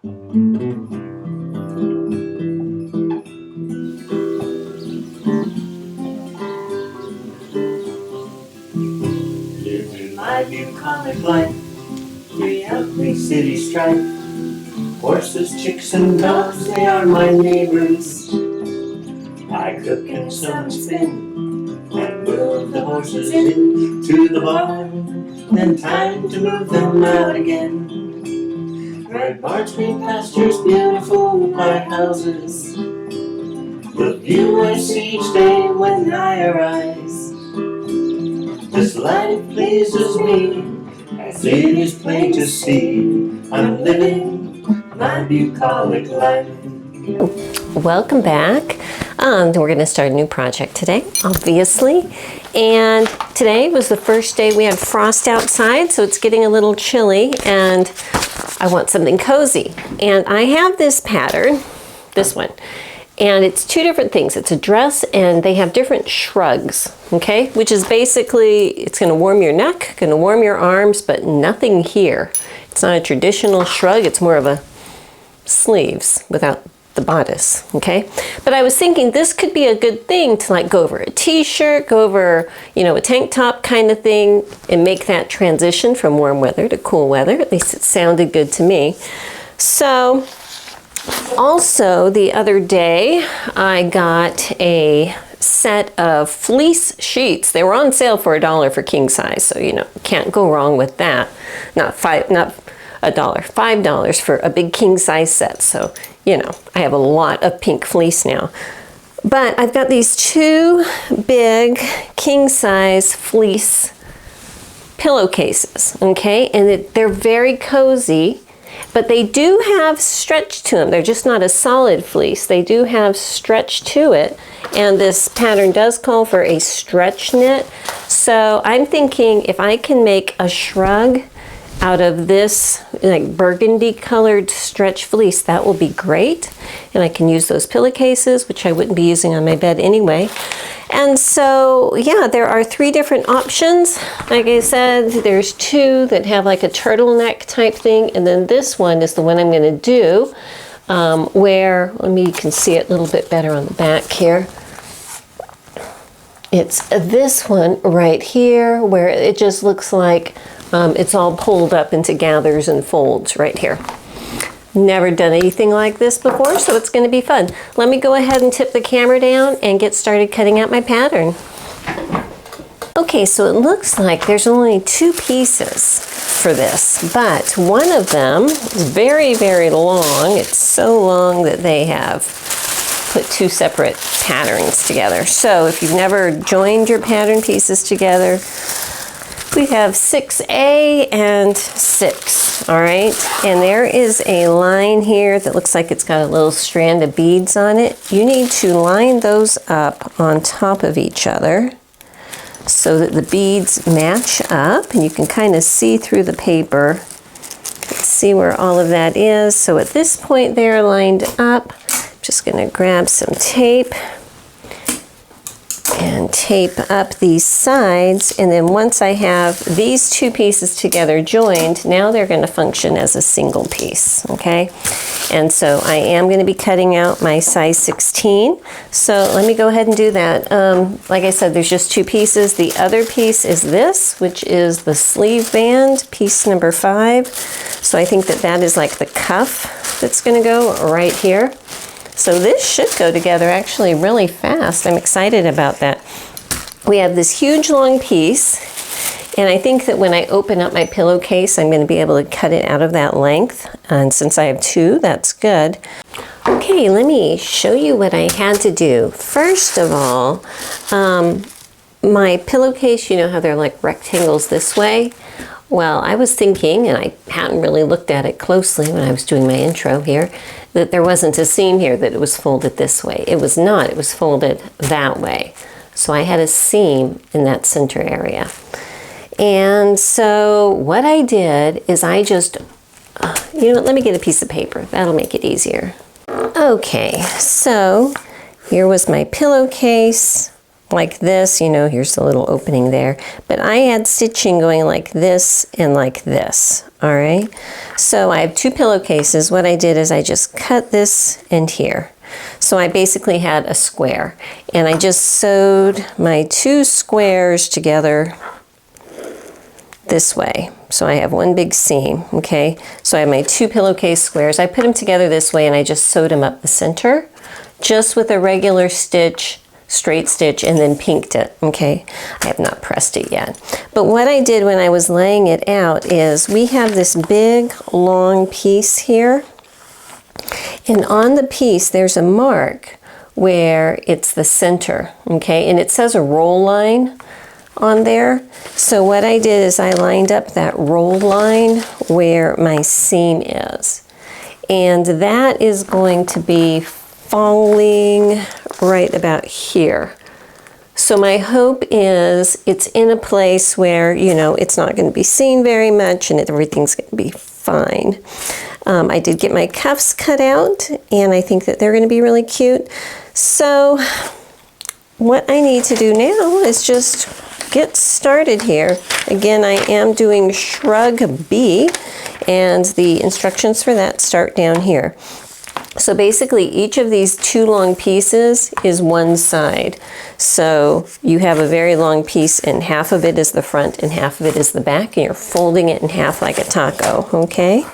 Living my bucolic life, we every city strife. Horses, chicks, and dogs, they are my neighbors. I cook and some spin, and move the horses into the barn. Then time to move them out again. Red barns, green pastures, beautiful white houses. The view I see each day when I arise. This life pleases me, as it is plain to see. I'm living my bucolic life. Welcome back. We're going to start a new project today, obviously. And today was the first day we had frost outside, so it's getting a little chilly, and I want something cozy. And I have this pattern, this one, and it's two different things. It's a dress, and they have different shrugs, okay? Which is basically, it's going to warm your neck, going to warm your arms, but nothing here. It's not a traditional shrug, it's more of a sleeves without the bodice, okay? But I was thinking this could be a good thing to like go over a t-shirt, go over, you know, a tank top kind of thing, and make that transition from warm weather to cool weather. At least it sounded good to me. So also the other day I got a set of fleece sheets. They were on sale for $1 for king size, so you know, can't go wrong with that. Not $5 for a big king size set. So, you know, I have a lot of pink fleece now. But I've got these two big king size fleece pillowcases, okay? And they're very cozy, but they do have stretch to them. They're just not a solid fleece. They do have stretch to it. And this pattern does call for a stretch knit. So I'm thinking if I can make a shrug out of this like burgundy colored stretch fleece, that will be great. And I can use those pillowcases, which I wouldn't be using on my bed anyway. And so, yeah, there are 3 different options. Like I said, there's 2 that have like a turtleneck type thing. And then this one is the one I'm gonna do where, you can see it a little bit better on the back here. It's this one right here where it just looks like it's all pulled up into gathers and folds right here. Never done anything like this before, so it's going to be fun. Let me go ahead and tip the camera down and get started cutting out my pattern. Okay, so it looks like there's only 2 pieces for this, but one of them is very, very long. It's so long that they have put 2 separate patterns together. So if you've never joined your pattern pieces together, we have 6A and 6, all right? And there is a line here that looks like it's got a little strand of beads on it. You need to line those up on top of each other so that the beads match up, and you can kind of see through the paper. Let's see where all of that is. So at this point they're lined up. I'm just gonna grab some tape and tape up these sides, and then once I have these 2 pieces together joined, now they're going to function as a single piece, okay? And so I am going to be cutting out my size 16, so let me go ahead and do that. Like I said, there's just 2 pieces. The other piece is this, which is the sleeve band, piece number 5. So I think that that is like the cuff that's going to go right here. So this should go together actually really fast. I'm excited about that. We have this huge long piece, and I think that when I open up my pillowcase, I'm going to be able to cut it out of that length. And since I have 2, that's good. Okay, let me show you what I had to do. First of all, my pillowcase, you know how they're like rectangles this way? Well, I was thinking, and I hadn't really looked at it closely when I was doing my intro here, that there wasn't a seam here, that it was folded this way. It was not, it was folded that way. So I had a seam in that center area. And so what I did is I just, you know what, let me get a piece of paper. That'll make it easier. Okay, so here was my pillowcase. like this, you know, here's the little opening there, but I had stitching going like this and like this, all right? So I have 2 pillowcases. What I did is I just cut this end here. So I basically had a square, and I just sewed my 2 squares together this way. So I have one big seam, okay? So I have my 2 pillowcase squares. I put them together this way, and I just sewed them up the center, just with a regular stitch, straight stitch, and then pinked it, okay? I have not pressed it yet. But what I did when I was laying it out is we have this big, long piece here, and on the piece there's a mark where it's the center, okay? And it says a roll line on there. So what I did is I lined up that roll line where my seam is. And that is going to be falling right about here. So my hope is it's in a place where, you know, it's not going to be seen very much and everything's going to be fine. I did get my cuffs cut out, and I think that they're going to be really cute. So what I need to do now is just get started here. Again, I am doing Shrug B, and the instructions for that start down here. So basically each of these 2 long pieces is one side. So you have a very long piece, and half of it is the front and half of it is the back, and you're folding it in half like a taco, okay?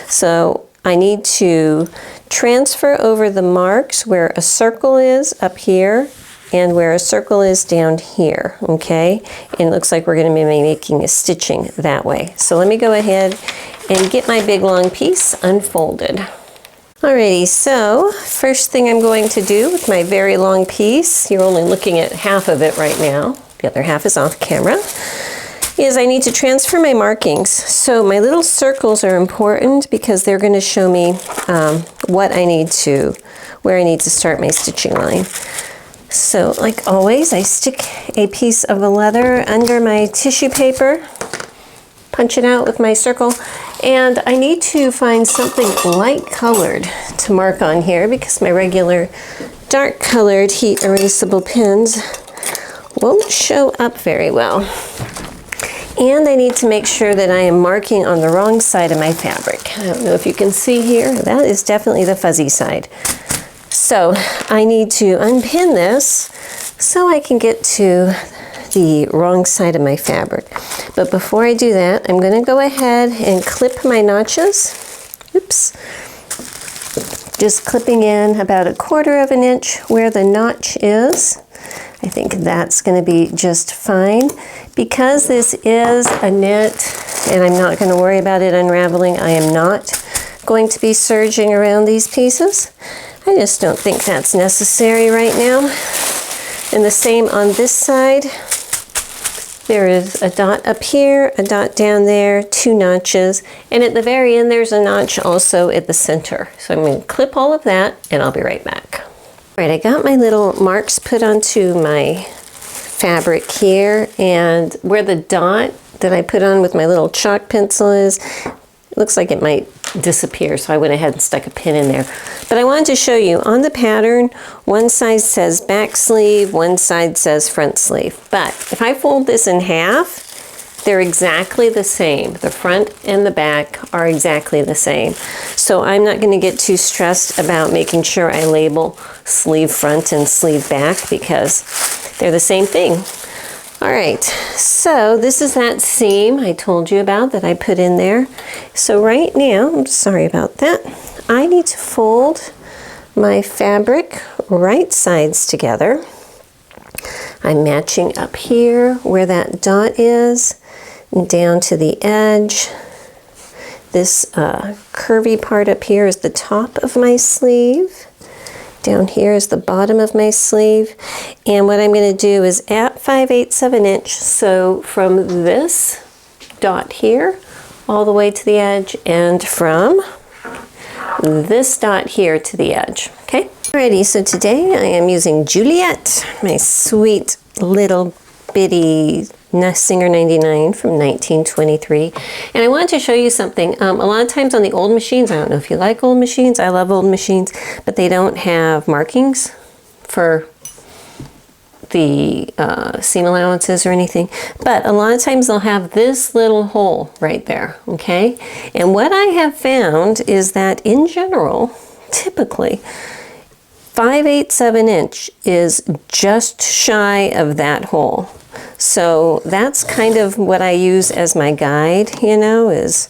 So I need to transfer over the marks where a circle is up here and where a circle is down here, okay? And it looks like we're going to be making a stitching that way. So let me go ahead and get my big long piece unfolded. Alrighty, so first thing I'm going to do with my very long piece, you're only looking at half of it right now, the other half is off camera, is I need to transfer my markings. So my little circles are important because they're going to show me where I need to start my stitching line. So like always, I stick a piece of the leather under my tissue paper, punch it out with my circle, and I need to find something light colored to mark on here because my regular dark colored heat erasable pens won't show up very well. And I need to make sure that I am marking on the wrong side of my fabric. I don't know if you can see here, that is definitely the fuzzy side. So I need to unpin this so I can get to the wrong side of my fabric. But before I do that, I'm going to go ahead and clip my notches. Oops. Just clipping in about 1/4 inch where the notch is. I think that's going to be just fine. Because this is a knit and I'm not going to worry about it unraveling, I am not going to be serging around these pieces. I just don't think that's necessary right now. And the same on this side. There is a dot up here, a dot down there, 2 notches, and at the very end there's a notch also at the center. So I'm going to clip all of that and I'll be right back. All right, I got my little marks put onto my fabric here, and where the dot that I put on with my little chalk pencil is, it looks like it might disappear, so I went ahead and stuck a pin in there. But I wanted to show you, on the pattern, one side says back sleeve, one side says front sleeve. But if I fold this in half, they're exactly the same. The front and the back are exactly the same. So I'm not going to get too stressed about making sure I label sleeve front and sleeve back because they're the same thing. All right, so this is that seam I told you about that I put in there. So right now, I'm sorry about that, I need to fold my fabric right sides together. I'm matching up here where that dot is, and down to the edge. This curvy part up here is the top of my sleeve. Down here is the bottom of my sleeve. And what I'm going to do is at 5/8 of an inch, so from this dot here all the way to the edge, and from this dot here to the edge, okay? Alrighty, so today I am using Juliet, my sweet little bitty Singer 99 from 1923. And I wanted to show you something. A lot of times on the old machines, I don't know if you like old machines, I love old machines, but they don't have markings for the seam allowances or anything, but a lot of times they'll have this little hole right there, okay? And what I have found is that in general, typically, 5/8 of an inch is just shy of that hole. So that's kind of what I use as my guide, you know, is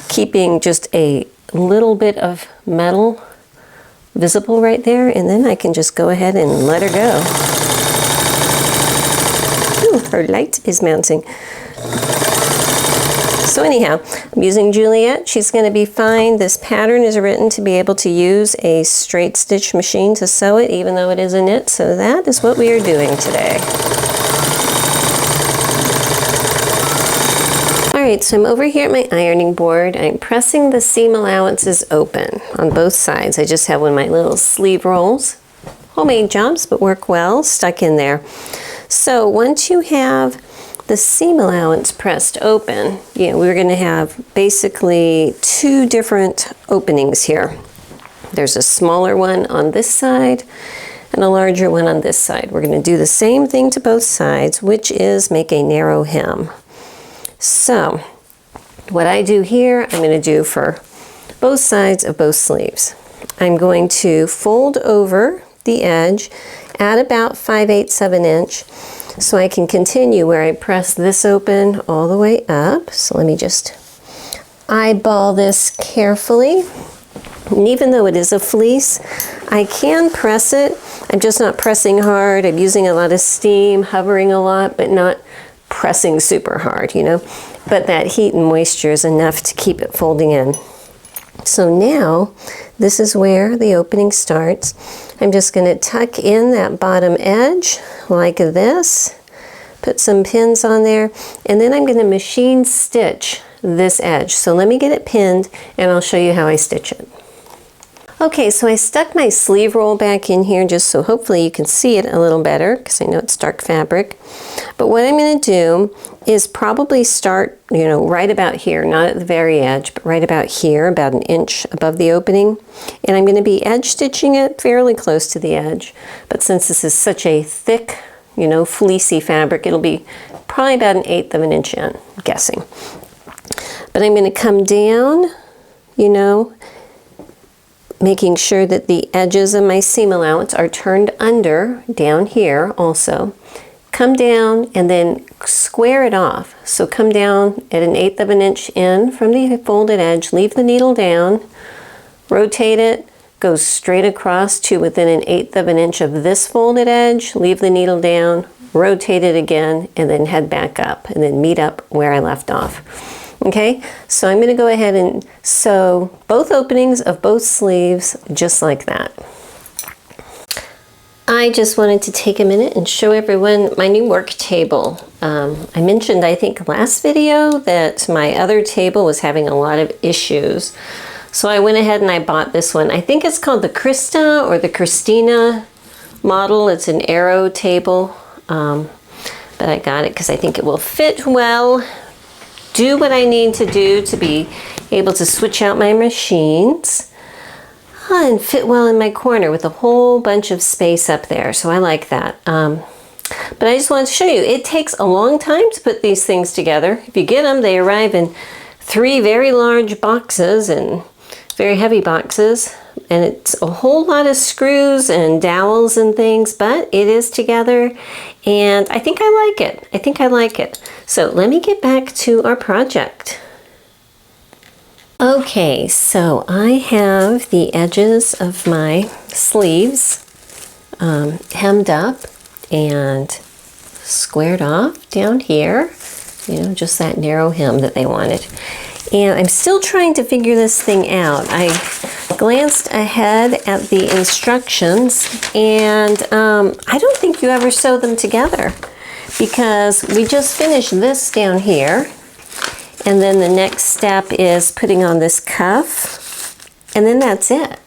keeping just a little bit of metal visible right there, and then I can just go ahead and let her go. Ooh, her light is mounting. So anyhow, I'm using Juliet. She's going to be fine. This pattern is written to be able to use a straight stitch machine to sew it, even though it is a knit. So that is what we are doing today. Alright, so I'm over here at my ironing board. I'm pressing the seam allowances open on both sides. I just have one of my little sleeve rolls. Homemade jobs, but work well, stuck in there. So once you have the seam allowance pressed open, we're going to have basically two different openings here. There's a smaller one on this side and a larger one on this side. We're going to do the same thing to both sides, which is make a narrow hem. So what I do here, I'm going to do for both sides of both sleeves. I'm going to fold over the edge at about 5/8 of an inch so I can continue where I press this open all the way up. So let me just eyeball this carefully. And even though it is a fleece, I can press it. I'm just not pressing hard. I'm using a lot of steam, hovering a lot, but not pressing super hard, but that heat and moisture is enough to keep it folding in. So now this is where the opening starts. I'm just going to tuck in that bottom edge like this, put some pins on there, and then I'm going to machine stitch this edge. So let me get it pinned and I'll show you how I stitch it. Okay, so I stuck my sleeve roll back in here just so hopefully you can see it a little better because I know it's dark fabric. But what I'm going to do is probably start, right about here, not at the very edge, but right about here, about an inch above the opening. And I'm going to be edge stitching it fairly close to the edge. But since this is such a thick, fleecy fabric, it'll be probably about 1/8 of an inch in, I'm guessing. But I'm going to come down, making sure that the edges of my seam allowance are turned under down here also. Come down and then square it off. So come down at 1/8 of an inch in from the folded edge, leave the needle down, rotate it, go straight across to within 1/8 of an inch of this folded edge, leave the needle down, rotate it again, and then head back up and then meet up where I left off. Okay, so I'm going to go ahead and sew both openings of both sleeves just like that. I just wanted to take a minute and show everyone my new work table. I mentioned, I think, last video that my other table was having a lot of issues. So I went ahead and I bought this one. I think it's called the Krista or the Christina model. It's an arrow table, but I got it because I think it will fit well, do what I need to do to be able to switch out my machines, and fit well in my corner with a whole bunch of space up there. So I like that. But I just wanted to show you, it takes a long time to put these things together. If you get them, they arrive in 3 very large boxes and very heavy boxes. And it's a whole lot of screws and dowels and things, but it is together and I think I like it. I think I like it. So let me get back to our project. Okay, so I have the edges of my sleeves hemmed up and squared off down here, just that narrow hem that they wanted. And I'm still trying to figure this thing out. I glanced ahead at the instructions and I don't think you ever sew them together because we just finished this down here and then the next step is putting on this cuff and then that's it.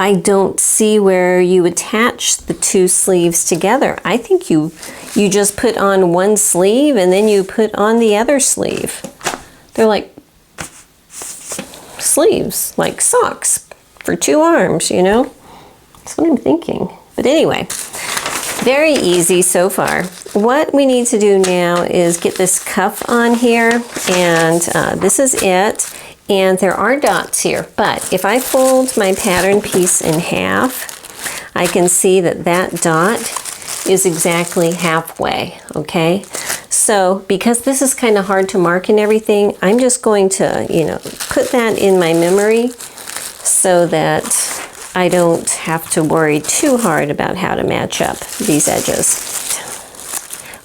I don't see where you attach the two sleeves together. I think you just put on one sleeve and then you put on the other sleeve. They're like sleeves, like socks for 2 arms, That's what I'm thinking. But anyway, very easy so far. What we need to do now is get this cuff on here, and this is it. And there are dots here, but if I fold my pattern piece in half, I can see that that dot is exactly halfway, okay? So because this is kind of hard to mark and everything, I'm just going to, put that in my memory so that I don't have to worry too hard about how to match up these edges.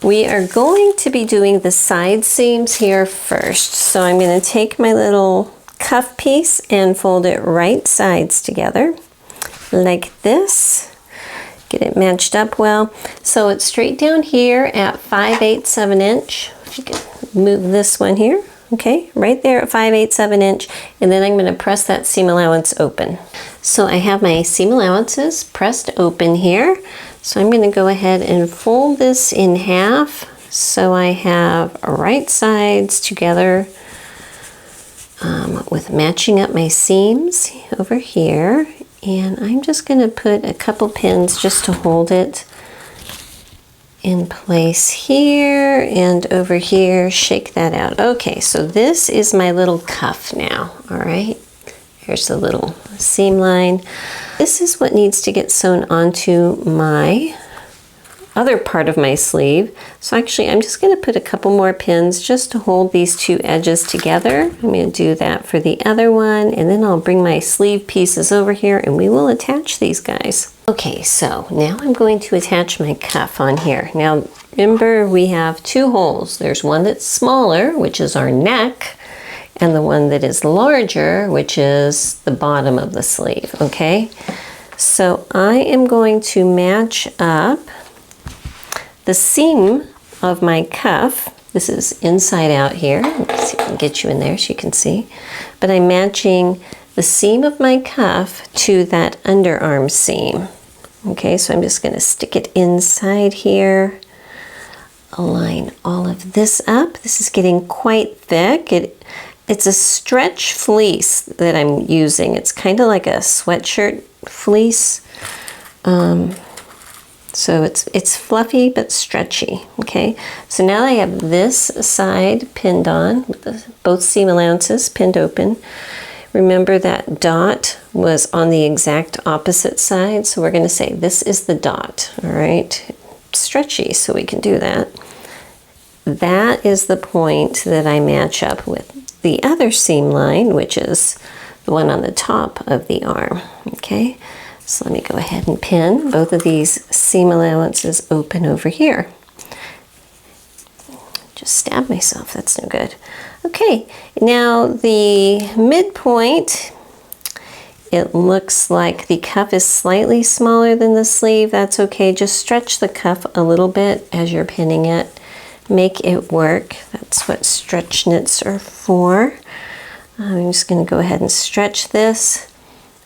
We are going to be doing the side seams here first. So I'm going to take my little cuff piece and fold it right sides together like this. Get it matched up well. So it's straight down here at 5/8 of an inch. If you can move this one here. Okay, right there at 5/8 of an inch, and then I'm going to press that seam allowance open. So I have my seam allowances pressed open here. So I'm going to go ahead and fold this in half so I have right sides together with matching up my seams over here. And I'm just going to put a couple pins just to hold it in place here and over here. Shake that out. Okay, so this is my little cuff now. All right, here's the little seam line. This is what needs to get sewn onto my other part of my sleeve. So actually I'm just going to put a couple more pins just to hold these two edges together. I'm going to do that for the other one, and then I'll bring my sleeve pieces over here and we will attach these guys. Okay, so now I'm going to attach my cuff on here. Now remember, we have two holes. There's one that's smaller, which is our neck, and the one that is larger, which is the bottom of the sleeve, okay? So I am going to match up the seam of my cuff. This is inside out here. Let's see if I can get you in there so you can see. But I'm matching the seam of my cuff to that underarm seam. Okay, so I'm just going to stick it inside here. Align all of this up. This is getting quite thick. It's a stretch fleece that I'm using. It's kind of like a sweatshirt fleece. So it's fluffy but stretchy, okay? So now I have this side pinned on, with both seam allowances pinned open. Remember that dot was on the exact opposite side, so we're going to say this is the dot, all right? Stretchy, so we can do that. That is the point that I match up with the other seam line, which is the one on the top of the arm, okay? So let me go ahead and pin both of these seam allowances open over here. Just stab myself, that's no good. Okay, now the midpoint, it looks like the cuff is slightly smaller than the sleeve. That's okay, just stretch the cuff a little bit as you're pinning it. Make it work, that's what stretch knits are for. I'm just going to go ahead and stretch this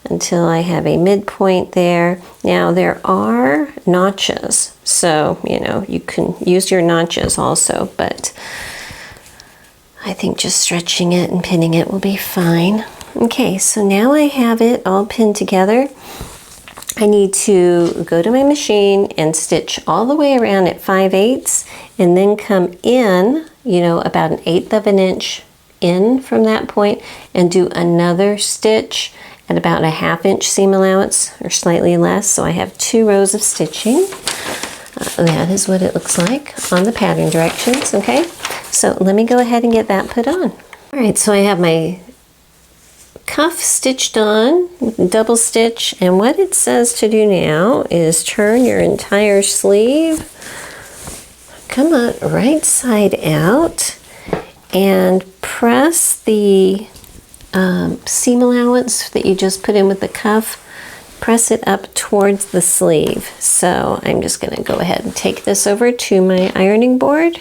until I have a midpoint there. Now there are notches, so you can use your notches also, but I think just stretching it and pinning it will be fine. Okay, so now I have it all pinned together. I need to go to my machine and stitch all the way around at 5/8 and then come in, about 1/8 of an inch in from that point and do another stitch at about a 1/2 inch seam allowance or slightly less. So I have 2 rows of stitching. That is what it looks like on the pattern directions, okay? So let me go ahead and get that put on. All right, so I have my cuff stitched on, double stitch, and what it says to do now is turn your entire sleeve, come on, right side out, and press the seam allowance that you just put in with the cuff, press it up towards the sleeve. So I'm just going to go ahead and take this over to my ironing board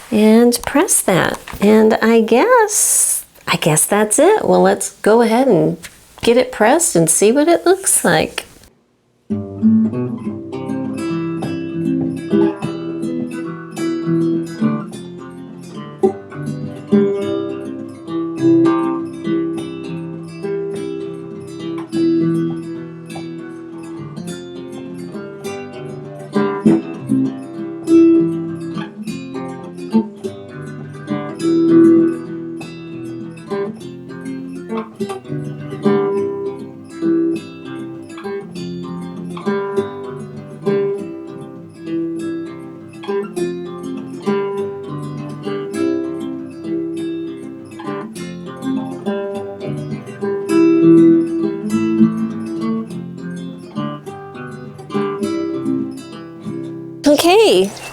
and press that. And I guess that's it. Well, let's go ahead and get it pressed and see what it looks like. Okay,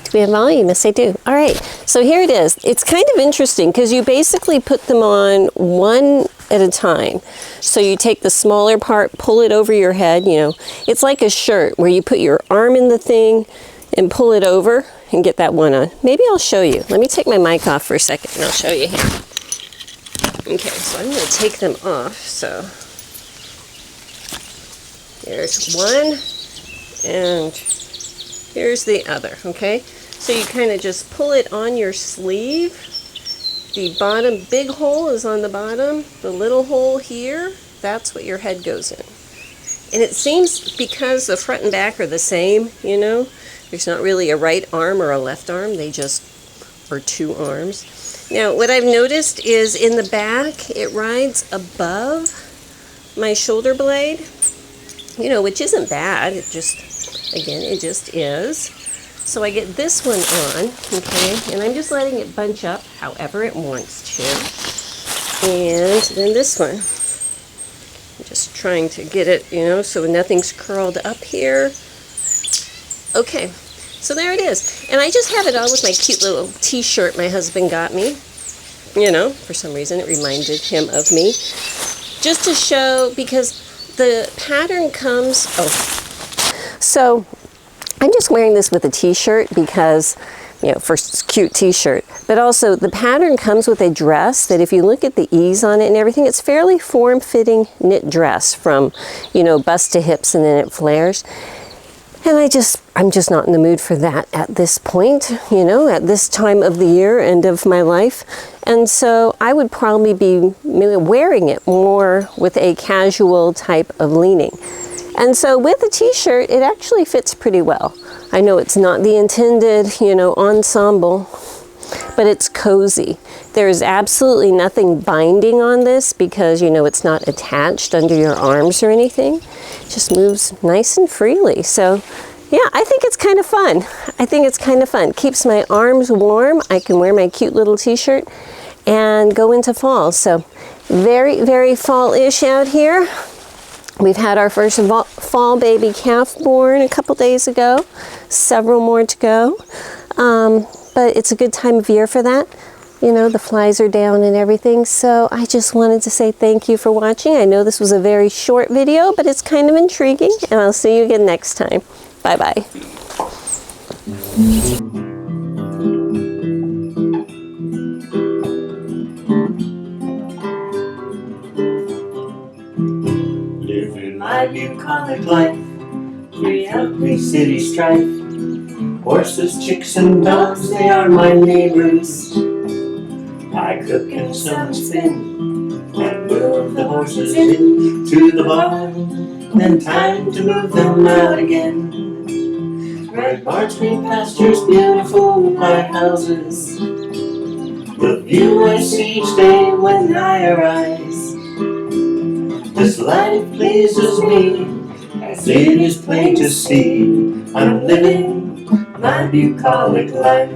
do we have volume? Yes, I do. All right, so here it is. It's kind of interesting because you basically put them on one at a time. So you take the smaller part, pull it over your head, you know. It's like a shirt where you put your arm in the thing and pull it over and get that one on. Maybe I'll show you. Let me take my mic off for a second and I'll show you here. Okay, so I'm going to take them off. So here's one and here's the other, okay? So you kind of just pull it on your sleeve. The bottom big hole is on the bottom. The little hole here, that's what your head goes in. And it seems because the front and back are the same, you know, there's not really a right arm or a left arm. They just are two arms. Now, what I've noticed is in the back, it rides above my shoulder blade, you know, which isn't bad. It just, again, it just is. So I get this one on, okay, and I'm just letting it bunch up however it wants to. And then this one, I'm just trying to get it, you know, so nothing's curled up here. Okay, so there it is. And I just have it on with my cute little t-shirt my husband got me. You know, for some reason it reminded him of me. Just to show, because the pattern comes, so I'm just wearing this with a t-shirt because, you know, first it's a cute t-shirt, but also the pattern comes with a dress that if you look at the ease on it and everything, it's fairly form-fitting knit dress from, you know, bust to hips and then it flares. And I'm just not in the mood for that at this point, you know, at this time of the year and of my life. And so I would probably be wearing it more with a casual type of leaning. And so with a t-shirt, it actually fits pretty well. I know it's not the intended, you know, ensemble, but it's cozy. There's absolutely nothing binding on this because, you know, it's not attached under your arms or anything. It just moves nice and freely. So yeah, I think it's kind of fun. I think it's kind of fun. Keeps my arms warm. I can wear my cute little t-shirt and go into fall. So very, very fall-ish out here. We've had our first fall baby calf born a couple days ago, several more to go. But it's a good time of year for that. You know, the flies are down and everything. So I just wanted to say thank you for watching. I know this was a very short video, but it's kind of intriguing. And I'll see you again next time. Bye-bye. Living my bucolic life, free every city strife. Horses, chicks, and dogs, they are my neighbors. I cook and sew and spin, and move the horses into the barn. Then time to move them out again. Red barns, green pastures, beautiful white houses. The view I see each day when I arise. This life pleases me, as it is plain to see. I'm living my bucolic life.